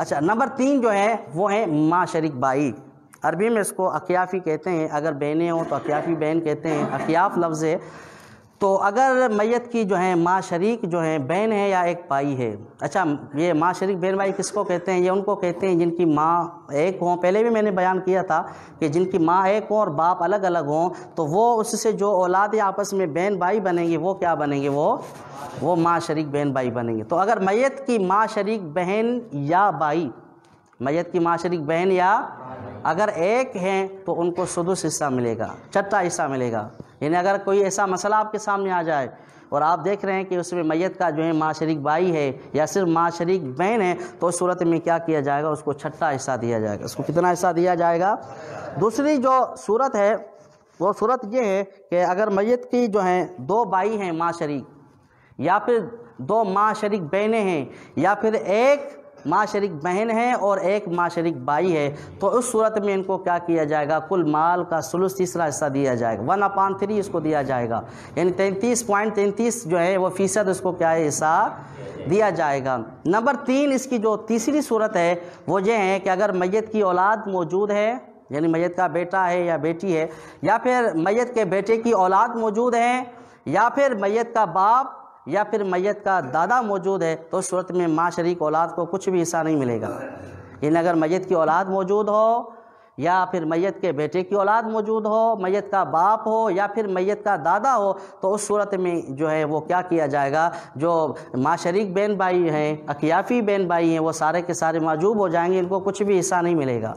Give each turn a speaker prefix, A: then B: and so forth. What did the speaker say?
A: اچھا نمبر 3 جو ہے وہ ہے ماں شریک بائی، عربی میں اس کو اقیافی کہتے ہیں، اگر بہنیں ہوں تو اقیافی بہن کہتے ہیں، اقیاف لفظ ہے۔ تو اگر میت کی جو ہے ماں شریک جو ہے بہن ہے یا ایک بھائی ہے، اچھا یہ ماں شریک بہن بھائی کس کو کہتے ہیں؟ یہ ان کو کہتے ہیں جن کی ماں ایک ہوں، پہلے بھی میں نے بیان کیا تھا کہ جن کی ماں ایک ہوں اور باپ الگ الگ ہوں، تو وہ اس سے جو اولاد آپس میں بہن بھائی بنیں گے وہ کیا بنیں گے؟ وہ ماں شریک بہن بھائی بنیں گے۔ تو اگر میت کی ماں شریک بہن یا بھائی، میت کی ماں شریک بہن یا اگر ایک ہیں تو ان کو سدس حصہ ملے گا، چھٹا حصہ ملے گا۔ یعنی اگر کوئی ایسا مسئلہ آپ کے سامنے آ جائے اور آپ دیکھ رہے ہیں کہ اس میں میت کا جو ہے ماں شریک بھائی ہے یا صرف ماں شریک بہن ہے، تو اس صورت میں کیا کیا جائے گا؟ اس کو چھٹا حصہ دیا جائے گا۔ اس کو کتنا حصہ دیا جائے گا؟ دوسری جو صورت ہے وہ صورت یہ ہے کہ اگر میت کی جو ہیں 2 بھائی ہیں ماں شریک، یا پھر 2 ماں شریک بہنیں ہیں، یا پھر ایک ماں شریک بہن ہے اور ایک ماں شریک بھائی ہے، تو اس صورت میں ان کو کیا کیا جائے گا؟ کل مال کا ثلث تیسرا حصہ دیا جائے گا، 1/3 اس کو دیا جائے گا، یعنی 33.33 جو ہے وہ فیصد اس کو کیا ہے حصہ دیا جائے گا۔ نمبر 3 اس کی جو تیسری صورت ہے وہ یہ ہے کہ اگر میت کی اولاد موجود ہے، یعنی میت کا بیٹا ہے یا بیٹی ہے، یا پھر میت کے بیٹے کی اولاد موجود ہے، یا پھر میت کا باپ یا پھر میت کا دادا موجود ہے، تو اس صورت میں ماں شریک اولاد کو کچھ بھی حصہ نہیں ملے گا۔ یعنی اگر میت کی اولاد موجود ہو یا پھر میت کے بیٹے کی اولاد موجود ہو، میت کا باپ ہو یا پھر میت کا دادا ہو، تو اس صورت میں جو ہے وہ کیا کیا جائے گا؟ جو ماں شریک بہن بھائی ہیں، اقیافی بہن بھائی ہیں، وہ سارے کے سارے معجوب ہو جائیں گے، ان کو کچھ بھی حصہ نہیں ملے گا۔